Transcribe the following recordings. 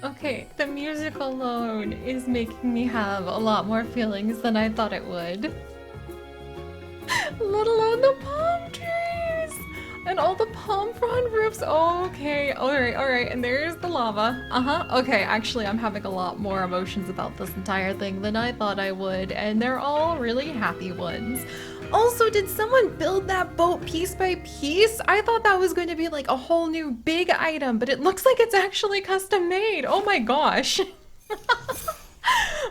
Okay, the music alone is making me have a lot more feelings than I thought it would. Let alone the palm trees and all the palm frond roofs. Okay, all right, and there's the lava. Okay, actually, I'm having a lot more emotions about this entire thing than I thought I would, and they're all really happy ones. Also, did someone build that boat piece by piece? I thought that was going to be like a whole new big item, but it looks like it's actually custom made. Oh my gosh.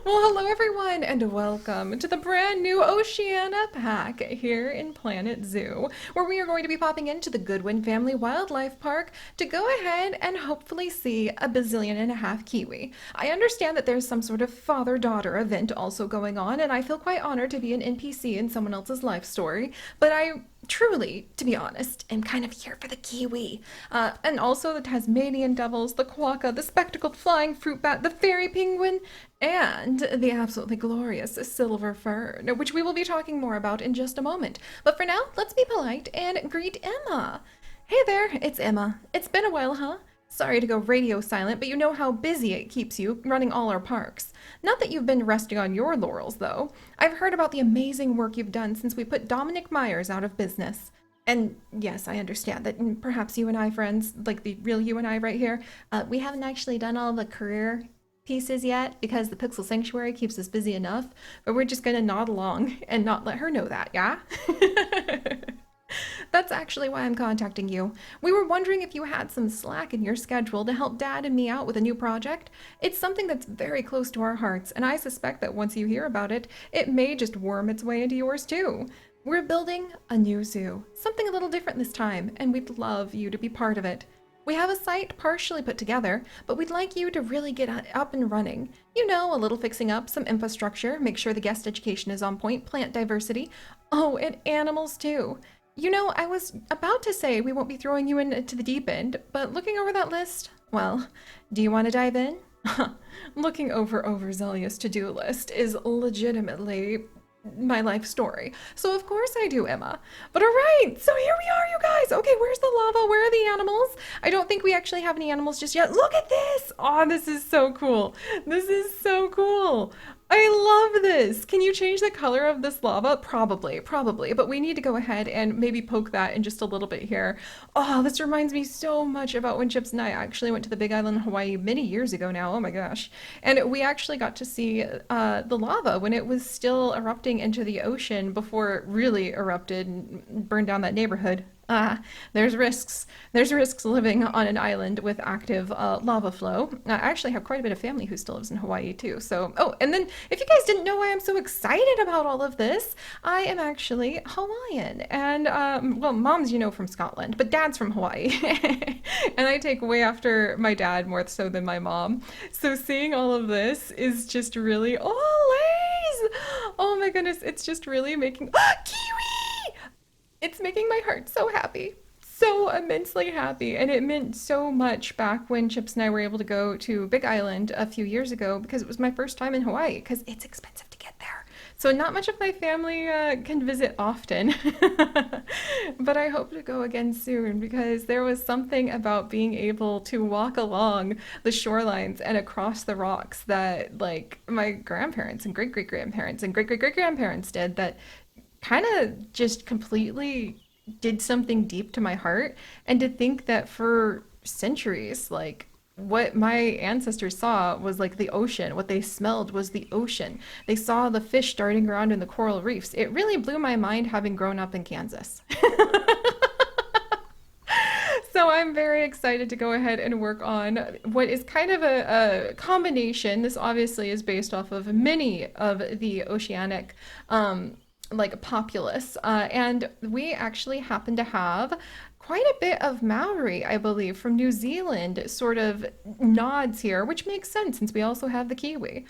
Well, hello everyone, and welcome to the brand new Oceana pack here in Planet Zoo, where we are going to be popping into the Goodwin Family Wildlife Park to go ahead and hopefully see a bazillion and a half kiwi. I understand that there's some sort of father-daughter event also going on, and I feel quite honored to be an NPC in someone else's life story, but I truly, to be honest, am kind of here for the kiwi. And also the Tasmanian devils, the quokka, the spectacled flying fruit bat, the fairy penguin, and the absolutely glorious silver fern, which we will be talking more about in just a moment. But for now, let's be polite and greet Emma. Hey there, it's Emma. It's been a while, huh? Sorry to go radio silent, but you know how busy it keeps you running all our parks. Not that you've been resting on your laurels, though. I've heard about the amazing work you've done since we put Dominic Myers out of business. And yes, I understand that perhaps you and I, friends, like the real you and I right here, we haven't actually done all the career pieces yet because the Pixel Sanctuary keeps us busy enough, but we're just gonna nod along and not let her know that, yeah? That's actually why I'm contacting you. We were wondering if you had some slack in your schedule to help Dad and me out with a new project. It's something that's very close to our hearts, and I suspect that once you hear about it, it may just worm its way into yours too. We're building a new zoo, something a little different this time, and we'd love you to be part of it. We have a site partially put together, but we'd like you to really get up and running. You know, a little fixing up, some infrastructure, make sure the guest education is on point, plant diversity. Oh, and animals too. You know, I was about to say we won't be throwing you into the deep end, but looking over that list, well, do you want to dive in? Looking over Overzealous to-do list is legitimately my life story. So of course I do, Emma. But all right, so here we are, you guys. Okay, where's the lava? Where are the animals? I don't think we actually have any animals just yet. Look at this. Oh, this is so cool. This is so cool. I love this. Can you change the color of this lava? Probably, but we need to go ahead and maybe poke that in just a little bit here. Oh, this reminds me so much about when Chips and I actually went to the Big Island, Hawaii many years ago now. Oh my gosh. And we actually got to see the lava when it was still erupting into the ocean before it really erupted and burned down that neighborhood. There's risks. There's risks living on an island with active lava flow. I actually have quite a bit of family who still lives in Hawaii too. So, oh, and then if you guys didn't know why I'm so excited about all of this, I am actually Hawaiian. And, well, mom's, you know, from Scotland, but dad's from Hawaii. And I take way after my dad more so than my mom. So seeing all of this is just really, oh, Lays! Oh my goodness, it's just really making, Kiwi! It's making my heart so happy. So immensely happy. And it meant so much back when Chips and I were able to go to Big Island a few years ago because it was my first time in Hawaii because it's expensive to get there. So not much of my family can visit often. But I hope to go again soon because there was something about being able to walk along the shorelines and across the rocks that like my grandparents and great great grandparents and great great great grandparents did that kind of just completely did something deep to my heart. And to think that for centuries, like what my ancestors saw was like the ocean, what they smelled was the ocean. They saw the fish darting around in the coral reefs. It really blew my mind having grown up in Kansas. So I'm very excited to go ahead and work on what is kind of a combination. This obviously is based off of many of the oceanic like populace, and we actually happen to have quite a bit of Maori, I believe, from New Zealand sort of nods here, which makes sense since we also have the Kiwi.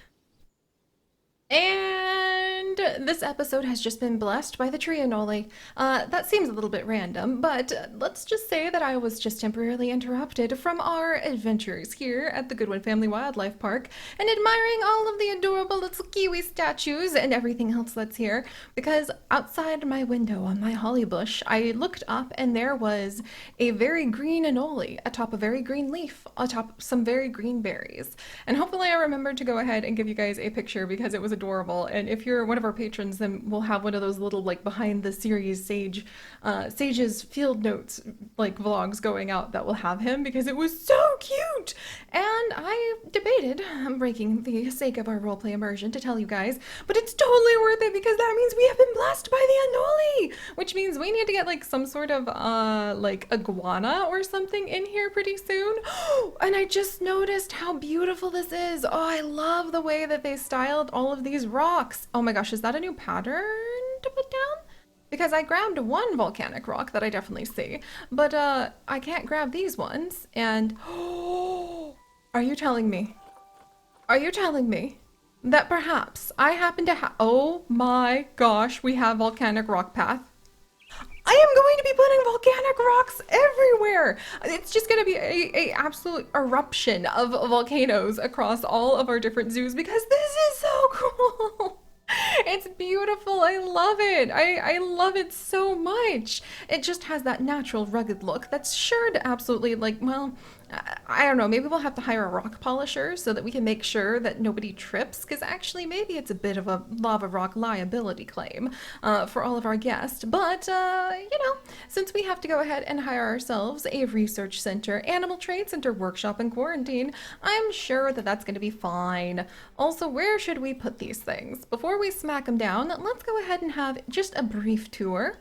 And And this episode has just been blessed by the trianole. That seems a little bit random, but let's just say that I was just temporarily interrupted from our adventures here at the Goodwin Family Wildlife Park and admiring all of the adorable little kiwi statues and everything else that's here, because outside my window on my holly bush, I looked up and there was a very green anole atop a very green leaf, atop some very green berries. And hopefully I remembered to go ahead and give you guys a picture because it was adorable. And if you're one of our patrons, then we'll have one of those little like behind the series Sage's field notes like vlogs going out that will have him because it was so cute. And I debated breaking the sake of our roleplay immersion to tell you guys, but it's totally worth it because that means we have been blessed by the anole, which means we need to get like some sort of like iguana or something in here pretty soon. And I just noticed how beautiful this is. Oh, I love the way that they styled all of these rocks. Oh my gosh, is that a new pattern to put down? Because I grabbed one volcanic rock that I definitely see, but I can't grab these ones. And are you telling me? Are you telling me that perhaps I happen to have, oh my gosh, we have volcanic rock path. I am going to be putting volcanic rocks everywhere. It's just going to be a absolute eruption of volcanoes across all of our different zoos because this is so cool. It's beautiful. I love it. I love it so much. It just has that natural rugged look that's sure to absolutely like, well, I don't know, maybe we'll have to hire a rock polisher so that we can make sure that nobody trips, because actually maybe it's a bit of a lava rock liability claim for all of our guests. But, you know, since we have to go ahead and hire ourselves a research center, animal trade center, workshop, and quarantine, I'm sure that that's going to be fine. Also, where should we put these things? Before we smack them down, let's go ahead and have just a brief tour.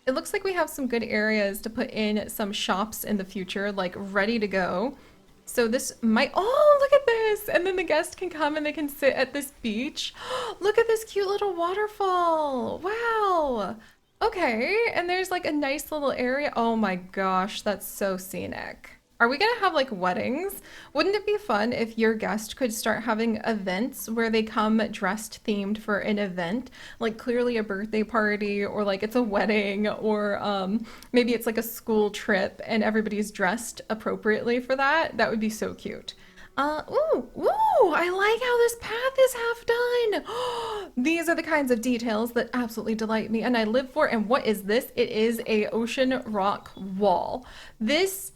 It looks like we have some good areas to put in some shops in the future, like ready to go. So this might, oh, look at this. And then the guest can come and they can sit at this beach. Look at this cute little waterfall. Wow. Okay. And there's like a nice little area. Oh my gosh, that's so scenic. Are we gonna have like weddings? Wouldn't it be fun if your guest could start having events where they come dressed themed for an event, like clearly a birthday party or like it's a wedding or maybe it's like a school trip and everybody's dressed appropriately for that? That would be so cute. Ooh, I like how this path is half done. These are the kinds of details that absolutely delight me and I live for. And what is this? It is a ocean rock wall. This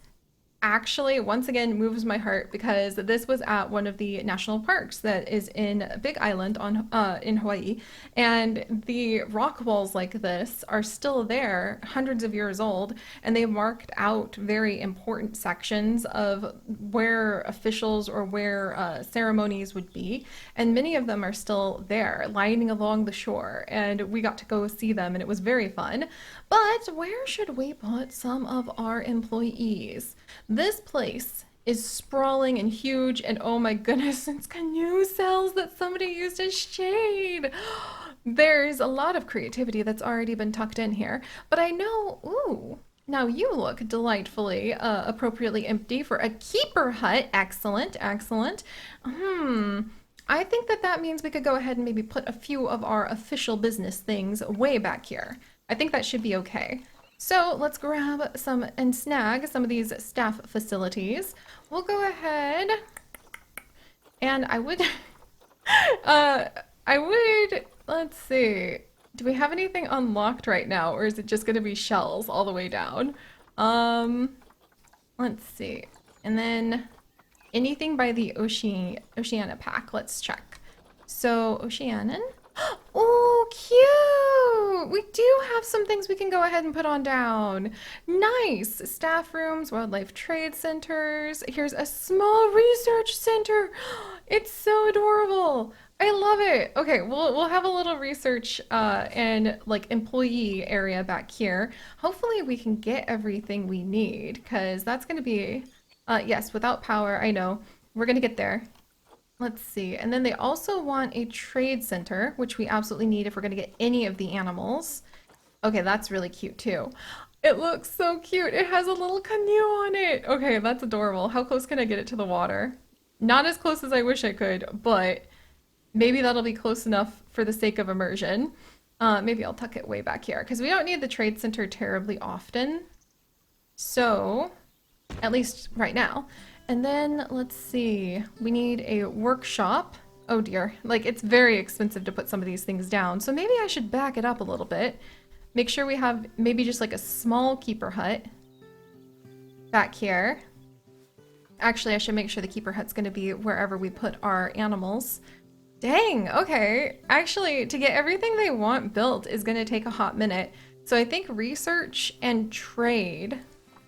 actually once again moves my heart because this was at one of the national parks that is in Big Island on in Hawaii, and the rock walls like this are still there, hundreds of years old, and they marked out very important sections of where officials or where ceremonies would be, and many of them are still there lining along the shore, and we got to go see them and it was very fun. But where should we put some of our employees? This place is sprawling and huge, and oh my goodness, it's canoe cells that somebody used as shade. There's a lot of creativity that's already been tucked in here, but I know, ooh, now you look delightfully appropriately empty for a keeper hut. Excellent, excellent. I think that that means we could go ahead and maybe put a few of our official business things way back here. I think that should be okay. So let's grab some and snag some of these staff facilities. We'll go ahead and I would, let's see, do we have anything unlocked right now or is it just going to be shells all the way down? Let's see. And then anything by the Oceana pack, let's check. So Oceanan. Oh, cute! We do have some things we can go ahead and put on down. Nice! Staff rooms, wildlife trade centers. Here's a small research center. It's so adorable. I love it. Okay, we'll have a little research and like employee area back here. Hopefully we can get everything we need because that's going to be, yes, without power, I know. We're going to get there. Let's see. And then they also want a trade center, which we absolutely need if we're going to get any of the animals. Okay, that's really cute too. It looks so cute. It has a little canoe on it. Okay, that's adorable. How close can I get it to the water? Not as close as I wish I could, but Maybe that'll be close enough for the sake of immersion. Maybe I'll tuck it way back here because we don't need the trade center terribly often. So, at least right now. And then let's see, we need a workshop. Oh dear, like it's very expensive to put some of these things down. So maybe I should back it up a little bit. Make sure we have maybe just like a small keeper hut back here. Actually, I should make sure the keeper hut's going to be wherever we put our animals. Dang, okay. Actually, to get everything they want built is going to take a hot minute. So I think research and trade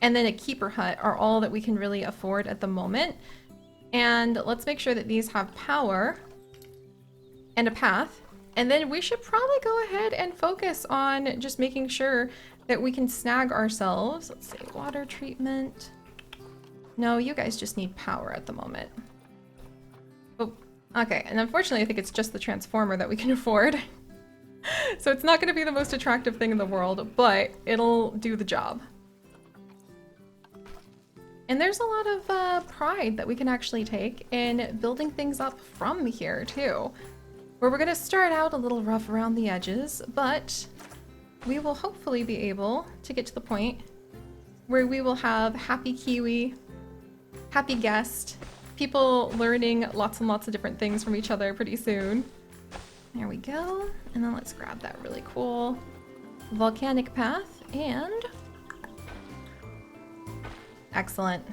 and then a keeper hut are all that we can really afford at the moment. And let's make sure that these have power and a path. And then we should probably go ahead and focus on just making sure that we can snag ourselves. Let's see, water treatment. No, you guys just need power at the moment. Oh, okay. And unfortunately, I think it's just the transformer that we can afford. So it's not going to be the most attractive thing in the world, but it'll do the job. And there's a lot of pride that we can actually take in building things up from here, too. Where we're going to start out a little rough around the edges, but we will hopefully be able to get to the point where we will have happy KIWI, happy guest, people learning lots and lots of different things from each other pretty soon. There we go. And then let's grab that really cool volcanic path and... Excellent.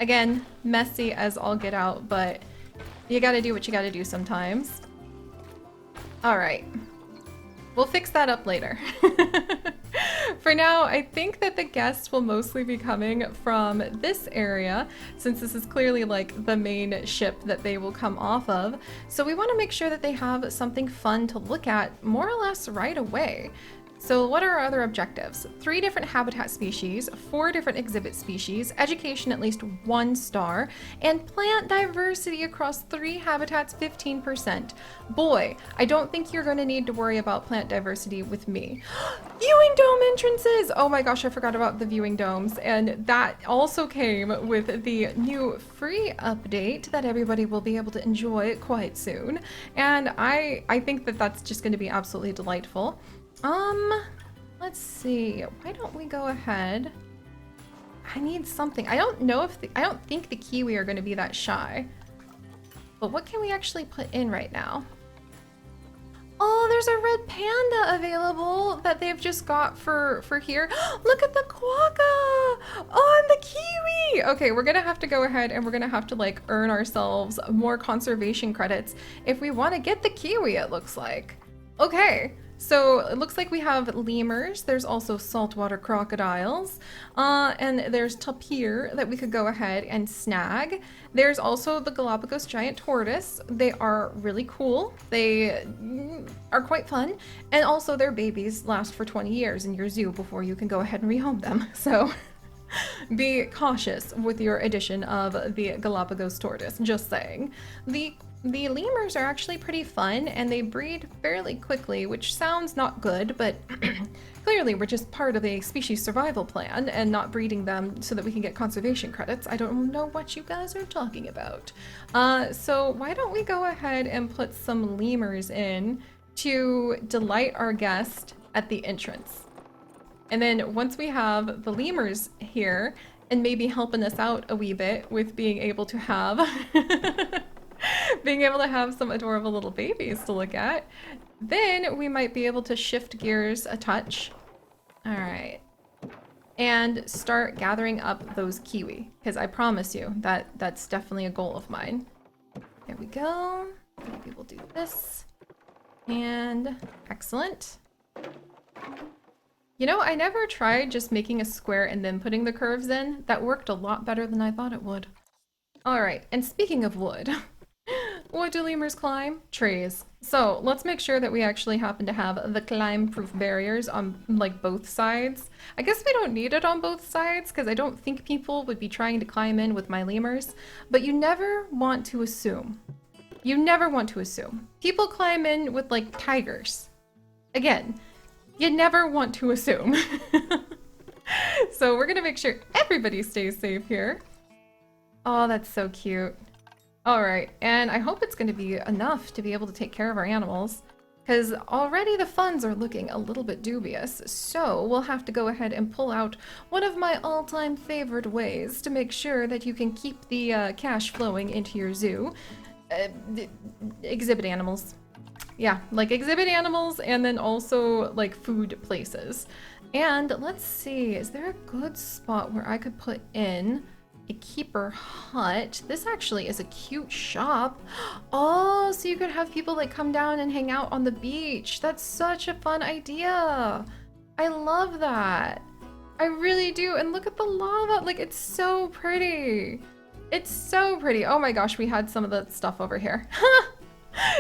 Again, messy as all get out, but you gotta do what you gotta do sometimes. All right. We'll fix that up later. For now, I think that the guests will mostly be coming from this area, since this is clearly like the main ship that they will come off of. So we want to make sure that they have something fun to look at more or less right away. So what are our other objectives? 3 different habitat species, 4 different exhibit species, education at least 1 star, and plant diversity across 3 habitats 15%. Boy, I don't think you're going to need to worry about plant diversity with me. Viewing dome entrances! Oh my gosh, I forgot about the viewing domes, and that also came with the new free update that everybody will be able to enjoy quite soon. And I think that that's just going to be absolutely delightful. Let's see. Why don't we go ahead? I need something. I don't know if I don't think the KIWI are going to be that shy. But what can we actually put in right now? Oh, there's a red panda available that they've just got for here. Look at the quokka on the KIWI. Okay, we're gonna have to go ahead and we're gonna have to like earn ourselves more conservation credits if we want to get the KIWI, it looks like. Okay. So it looks like we have lemurs, there's also saltwater crocodiles, and there's tapir that we could go ahead and snag. There's also the Galapagos giant tortoise. They are really cool. They are quite fun. And also their babies last for 20 years in your zoo before you can go ahead and rehome them. So be cautious with your addition of the Galapagos tortoise, just saying. The lemurs are actually pretty fun and they breed fairly quickly, which sounds not good, but clearly we're just part of a species survival plan and not breeding them so that we can get conservation credits. I don't know what you guys are talking about. So why don't we go ahead and put some lemurs in to delight our guest at the entrance. And then once we have the lemurs here and maybe helping us out a wee bit with being able to have some adorable little babies to look at, then we might be able to shift gears a touch. All right. And start gathering up those KIWI, because I promise you that that's definitely a goal of mine. There we go. Maybe we'll do this. And excellent. You know, I never tried just making a square and then putting the curves in. That worked a lot better than I thought it would. All right, and speaking of wood, what do lemurs climb? Trees. So let's make sure that we actually happen to have the climb-proof barriers on like both sides. I guess we don't need it on both sides because I don't think people would be trying to climb in with my lemurs, but you never want to assume. You never want to assume. People climb in with like tigers. Again, you never want to assume. So we're gonna make sure everybody stays safe here. Oh, that's so cute. All right, and I hope it's going to be enough to be able to take care of our animals, because already the funds are looking a little bit dubious, so we'll have to go ahead and pull out one of my all-time favorite ways to make sure that you can keep the cash flowing into your zoo. Exhibit animals. Yeah, like exhibit animals and then also like food places. And let's see, is there a good spot where I could put in a keeper hut? This actually is a cute shop. Oh, so you could have people like come down and hang out on the beach. That's such a fun idea. I love that. I really do. And look at the lava. Like, it's so pretty. It's so pretty. Oh my gosh, we had some of the stuff over here.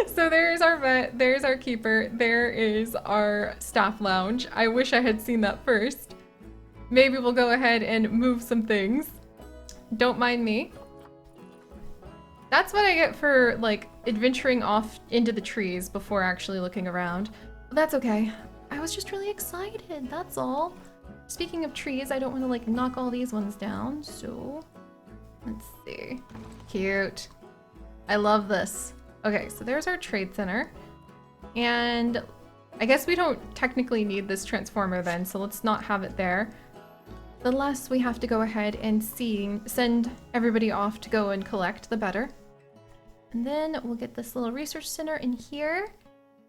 So there's our vet, there's our keeper, there is our staff lounge. I wish I had seen that first. Maybe we'll go ahead and move some things. Don't mind me. That's what I get for like adventuring off into the trees before actually looking around. But that's okay. I was just really excited, that's all. Speaking of trees, I don't want to like knock all these ones down, so let's see. Cute. I love this. Okay, so there's our trade center. And I guess we don't technically need this transformer then, so let's not have it there. The less we have to go ahead and send everybody off to go and collect, the better. And then we'll get this little research center in here.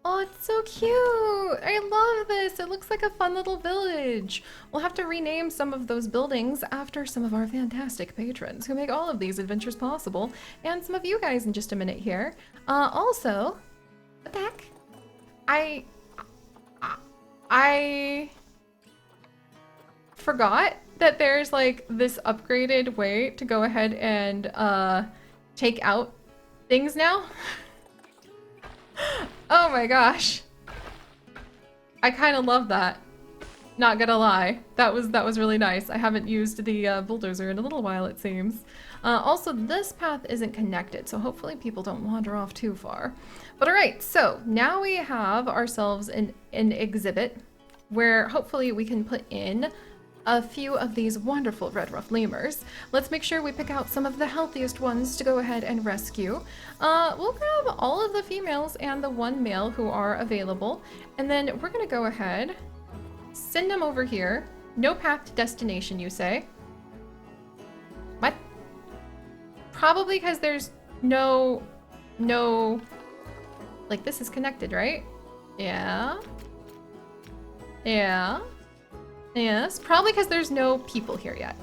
Oh, it's so cute! I love this! It looks like a fun little village. We'll have to rename some of those buildings after some of our fantastic patrons who make all of these adventures possible, and some of you guys in just a minute here. Also, what the heck? I forgot that there's like this upgraded way to go ahead and take out things now. Oh my gosh. I kind of love that. Not gonna lie. That was really nice. I haven't used the bulldozer in a little while, it seems. Also, this path isn't connected, so hopefully people don't wander off too far. But alright, so now we have ourselves an exhibit where hopefully we can put in a few of these wonderful red ruff lemurs. Let's make sure we pick out some of the healthiest ones to go ahead and rescue. We'll grab all of the females and the one male who are available, and then we're gonna go ahead, send them over here. No path to destination, you say? What? Probably because there's no, like this is connected, right? Yeah. Yeah. Yes, probably because there's no people here yet.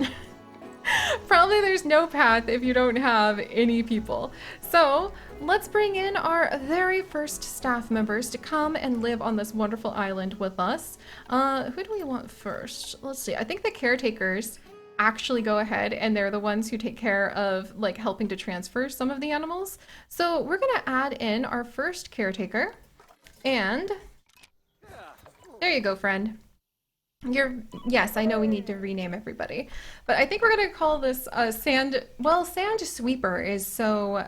Probably there's no path if you don't have any people. So let's bring in our very first staff members to come and live on this wonderful island with us. Who do we want first? Let's see. I think the caretakers actually go ahead and they're the ones who take care of like helping to transfer some of the animals. So we're gonna add in our first caretaker, and there you go, friend. Yes, I know we need to rename everybody, but I think we're gonna call this sand sweeper is so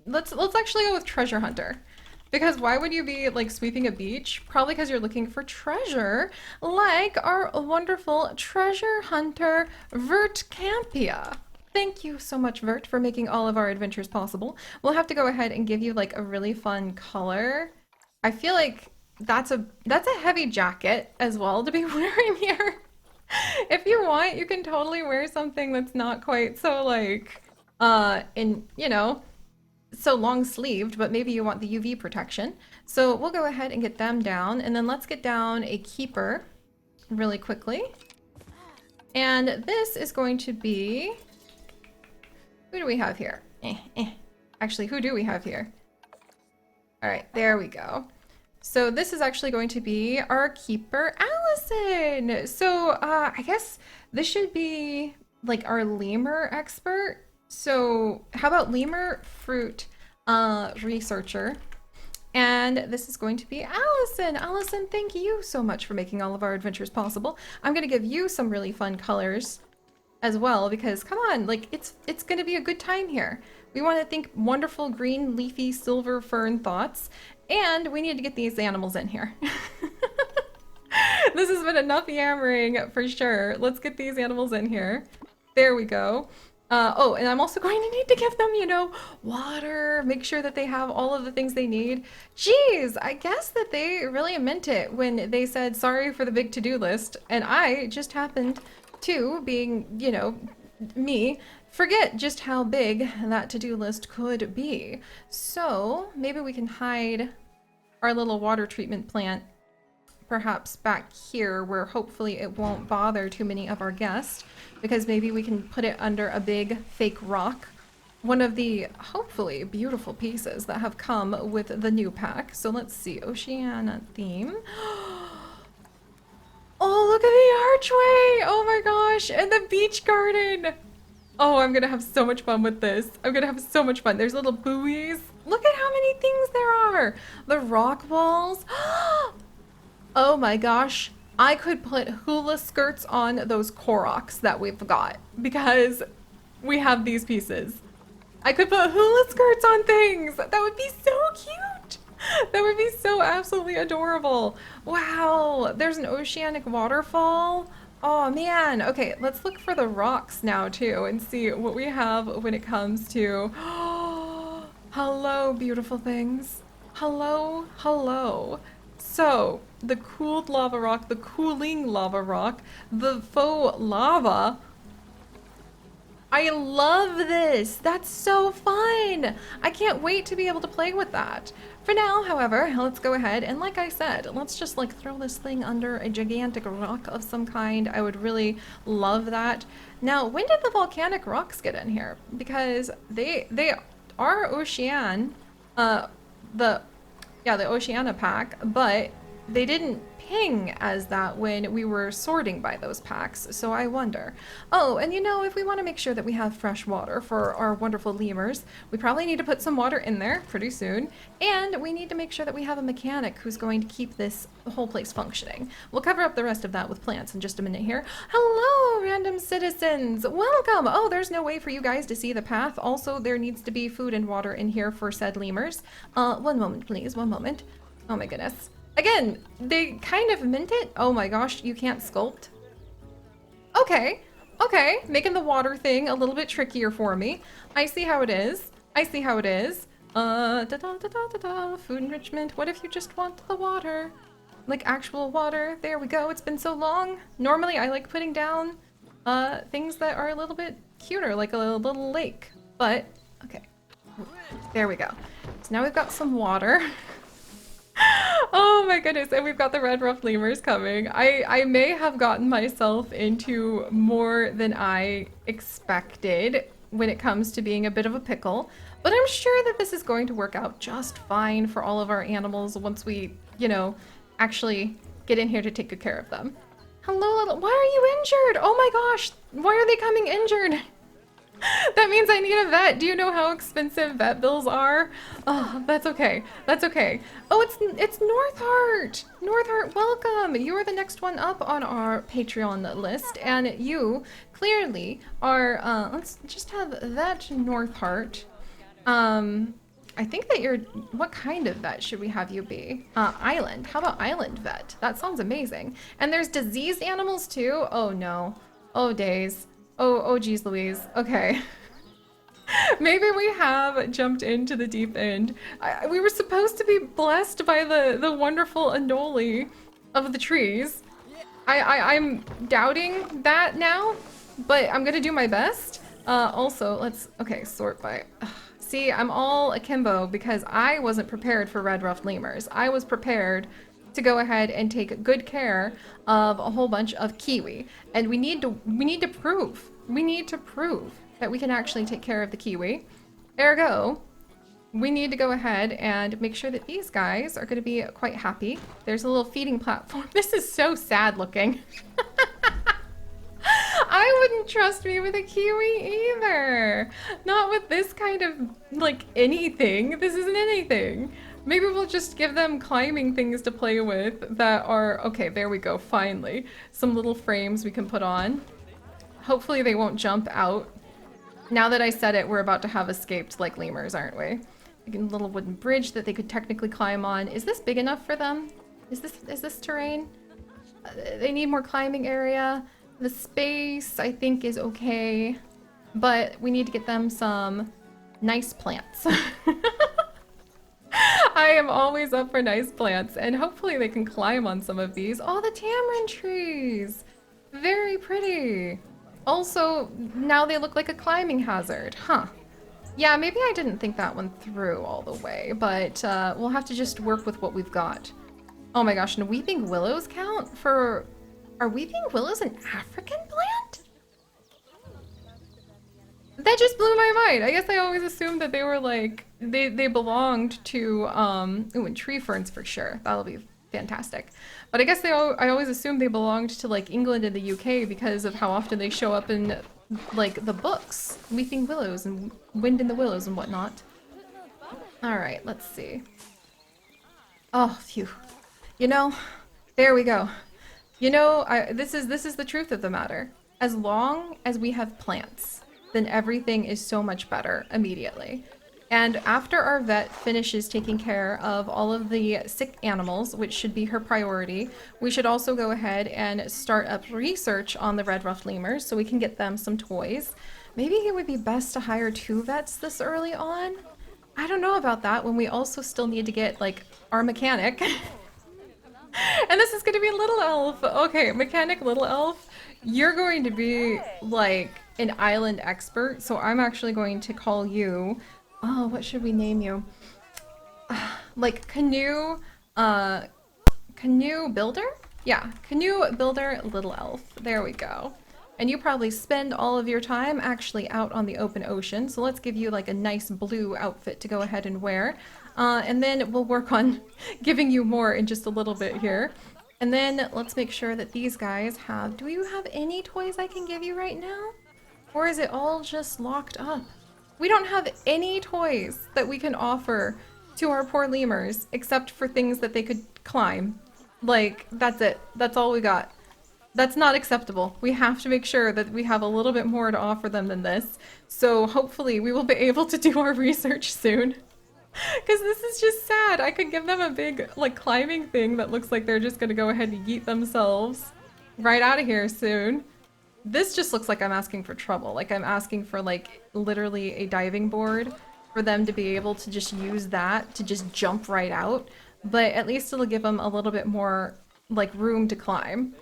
let's actually go with treasure hunter, because why would you be like sweeping a beach? Probably because you're looking for treasure, like our wonderful treasure hunter Vert Campia. Thank you so much, Vert, for making all of our adventures possible. We'll have to go ahead and give you like a really fun color. I feel like that's a heavy jacket as well to be wearing here. If you want, you can totally wear something that's not quite so like so long sleeved, but maybe you want the UV protection. So we'll go ahead and get them down, and then let's get down a keeper really quickly. And this is going to be, who do we have here? Actually, who do we have here? All right, there we go. So this is actually going to be our keeper, Allison. So I guess this should be like our lemur expert. So how about lemur fruit researcher? And this is going to be Allison. Allison, thank you so much for making all of our adventures possible. I'm going to give you some really fun colors as well, because come on, like it's going to be a good time here. We want to think wonderful green leafy silver fern thoughts. And we need to get these animals in here. This has been enough yammering for sure. Let's get these animals in here. There we go. Oh, and I'm also going to need to give them, water, make sure that they have all of the things they need. Geez, I guess that they really meant it when they said sorry for the big to-do list. And I just happened to, being, me, forget just how big that to-do list could be. So maybe we can hide our little water treatment plant perhaps back here where hopefully it won't bother too many of our guests, because maybe we can put it under a big fake rock. One of the hopefully beautiful pieces that have come with the new pack. So let's see, Oceana theme. Oh, look at the archway! Oh my gosh, and the beach garden! Oh, I'm gonna have so much fun with this. I'm gonna have so much fun. There's little buoys. Look at how many things there are! The rock walls. Oh my gosh, I could put hula skirts on those Koroks that we've got because we have these pieces. I could put hula skirts on things. That would be so cute. That would be so absolutely adorable. Wow, there's an oceanic waterfall. Oh man. Okay, let's look for the rocks now too and see what we have when it comes to hello, beautiful things. Hello, hello. So, the cooled lava rock, the cooling lava rock, the faux lava. I love this. That's so fun. I can't wait to be able to play with that. For now, however, let's go ahead and like I said, let's just like throw this thing under a gigantic rock of some kind. I would really love that. Now, when did the volcanic rocks get in here? Because they are Ocean, the Oceana pack, but they didn't ping as that when we were sorting by those packs, so I wonder. Oh, and if we want to make sure that we have fresh water for our wonderful lemurs, we probably need to put some water in there pretty soon, and we need to make sure that we have a mechanic who's going to keep this whole place functioning. We'll cover up the rest of that with plants in just a minute here. Hello, random citizens! Welcome! Oh, there's no way for you guys to see the path. Also, there needs to be food and water in here for said lemurs. One moment, please. One moment. Oh my goodness. Again, they kind of meant it. Oh my gosh, you can't sculpt. Okay, okay, making the water thing a little bit trickier for me. I see how it is. I see how it is. Food enrichment. What if you just want the water? Like actual water. There we go. It's been so long. Normally, I like putting down things that are a little bit cuter, like a little lake. But, okay. There we go. So now we've got some water. Oh my goodness, and we've got the red ruffed lemurs coming. I may have gotten myself into more than I expected when it comes to being a bit of a pickle, but I'm sure that this is going to work out just fine for all of our animals once we, actually get in here to take good care of them. Hello, little, why are you injured? Oh my gosh, why are they coming injured? That means I need a vet. Do you know how expensive vet bills are? Oh, that's okay. That's okay. Oh, it's Northheart. Northheart, welcome. You are the next one up on our Patreon list, and you clearly are. Let's just have that Northheart. I think that you're. What kind of vet should we have you be? Island. How about island vet? That sounds amazing. And there's diseased animals too. Oh no. Oh days. Oh geez Louise. Okay. Maybe we have jumped into the deep end. We were supposed to be blessed by the wonderful anole of the trees. I'm doubting that now, but I'm gonna do my best. Also, okay, sort by. See, I'm all akimbo because I wasn't prepared for red ruffed lemurs. I was prepared to go ahead and take good care of a whole bunch of kiwi, and we need to prove that we can actually take care of the kiwi. Ergo, we need to go ahead and make sure that these guys are going to be quite happy. There's a little feeding platform. This is so sad looking. I wouldn't trust me with a kiwi either. Not with this kind of, like, anything. This isn't anything. Maybe we'll just give them climbing things to play with that are... Okay, there we go, finally. Some little frames we can put on. Hopefully they won't jump out. Now that I said it, we're about to have escaped like lemurs, aren't we? Like a little wooden bridge that they could technically climb on. Is this big enough for them? Is this terrain? They need more climbing area. The space, I think, is okay. but we need to get them some nice plants. I am always up for nice plants, and hopefully they can climb on some of these. Oh, the tamarind trees! Very pretty. Also, now they look like a climbing hazard, huh? Yeah, maybe I didn't think that one through all the way, but we'll have to just work with what we've got. Oh my gosh, and weeping willows count for... Are weeping willows an African plant? That just blew my mind. I guess I always assumed that they were like, they belonged to, ooh, and tree ferns for sure. That'll be fantastic. But I guess I always assumed they belonged to like England and the UK because of how often they show up in like the books. Weeping willows and wind in the willows and whatnot. All right, let's see. Oh, phew. You know, there we go. You know, this is the truth of the matter. As long as we have plants, then everything is so much better immediately. And after our vet finishes taking care of all of the sick animals, which should be her priority, we should also go ahead and start up research on the red-ruffed lemurs so we can get them some toys. Maybe it would be best to hire 2 vets this early on? I don't know about that when we also still need to get, like, our mechanic. And this is going to be Little Elf. Okay, mechanic Little Elf, you're going to be, like, an island expert, so I'm actually going to call you... Oh, what should we name you? Like canoe builder? Yeah, canoe builder Little Elf. There we go. And you probably spend all of your time actually out on the open ocean, so let's give you like a nice blue outfit to go ahead and wear. And then we'll work on giving you more in just a little bit here. And then let's make sure that these guys have... Do you have any toys I can give you right now? Or is it all just locked up? We don't have any toys that we can offer to our poor lemurs except for things that they could climb. Like, that's it. That's all we got. That's not acceptable. We have to make sure that we have a little bit more to offer them than this. So hopefully we will be able to do our research soon. Because this is just sad. I could give them a big, like, climbing thing that looks like they're just going to go ahead and yeet themselves right out of here soon. This just looks like I'm asking for trouble. Like I'm asking for like literally a diving board for them to be able to just use that to just jump right out. But at least it'll give them a little bit more like room to climb.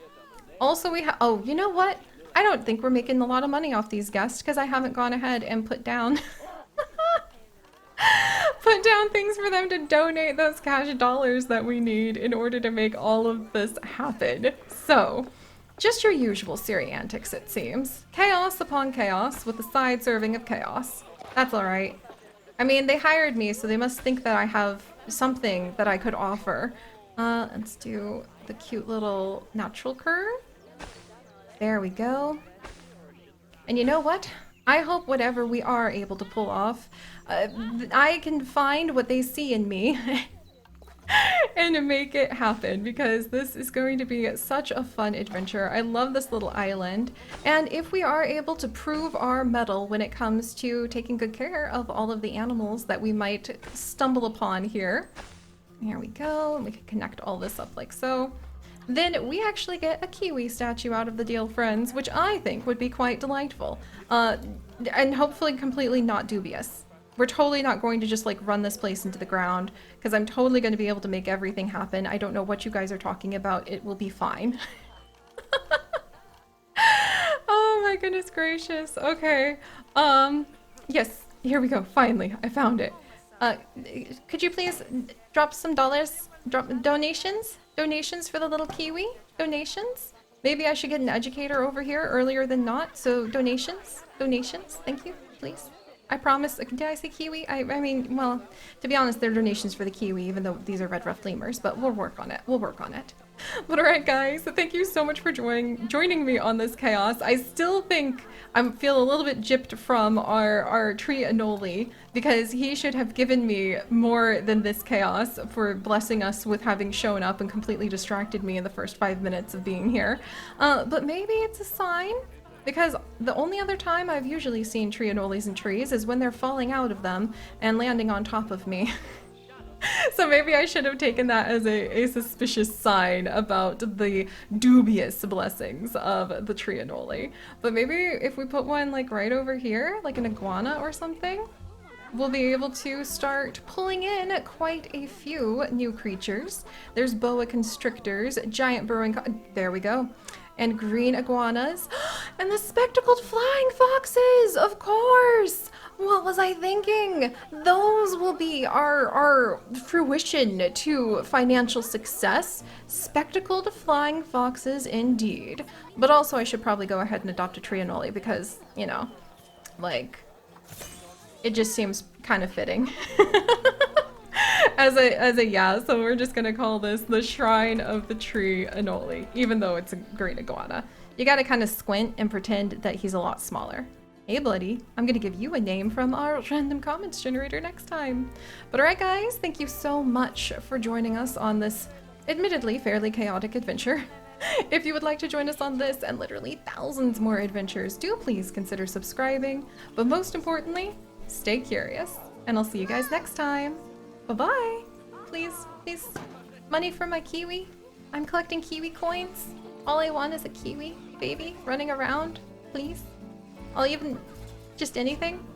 Also we have, oh, you know what? I don't think we're making a lot of money off these guests because I haven't gone ahead and put down put down things for them to donate those cash dollars that we need in order to make all of this happen. So... just your usual Seri antics, it seems. Chaos upon chaos, with a side serving of chaos. That's alright. I mean, they hired me, so they must think that I have something that I could offer. Let's do the cute little natural curve. There we go. And you know what? I hope whatever we are able to pull off, I can find what they see in me. And make it happen because this is going to be such a fun adventure. I love this little island, and if we are able to prove our mettle when it comes to taking good care of all of the animals that we might stumble upon here. Here we go, and we can connect all this up like so. Then we actually get a KIWI statue out of the deal, friends, which I think would be quite delightful. And hopefully completely not dubious. We're totally not going to just like run this place into the ground because I'm totally going to be able to make everything happen. I don't know what you guys are talking about. It will be fine. Oh my goodness gracious. Okay. Yes, here we go. Finally, I found it. Could you please drop some dollars, drop donations for the little KIWI? Donations? Maybe I should get an educator over here earlier than not. So donations, thank you, please. I promise. Did I say KIWI? I mean, well, to be honest, they're donations for the KIWI, even though these are red-ruffed lemurs, but we'll work on it. We'll work on it. But alright, guys, so thank you so much for joining me on this chaos. I still think I feel a little bit gypped from our tree Anoli, because he should have given me more than this chaos for blessing us with having shown up and completely distracted me in the first 5 minutes of being here. But maybe it's a sign? Because the only other time I've usually seen tree anoles in trees is when they're falling out of them and landing on top of me. So maybe I should have taken that as a suspicious sign about the dubious blessings of the trianole. But maybe if we put one like right over here, like an iguana or something, we'll be able to start pulling in quite a few new creatures. There's boa constrictors, giant there we go, and green iguanas, and the spectacled flying foxes, of course! What was I thinking? Those will be our fruition to financial success. Spectacled flying foxes indeed. But also I should probably go ahead and adopt a trianole because, you know, like, it just seems kind of fitting. Yeah, so we're just gonna call this the Shrine of the Tree Anole, even though it's a green iguana. You gotta kind of squint and pretend that he's a lot smaller. Hey buddy, I'm gonna give you a name from our random comments generator next time. But alright guys, thank you so much for joining us on this admittedly fairly chaotic adventure. If you would like to join us on this and literally thousands more adventures, do please consider subscribing. But most importantly, stay curious, and I'll see you guys next time. Bye-bye. Please, please, money for my kiwi. I'm collecting kiwi coins. All I want is a kiwi baby running around, please. I'll even, just anything.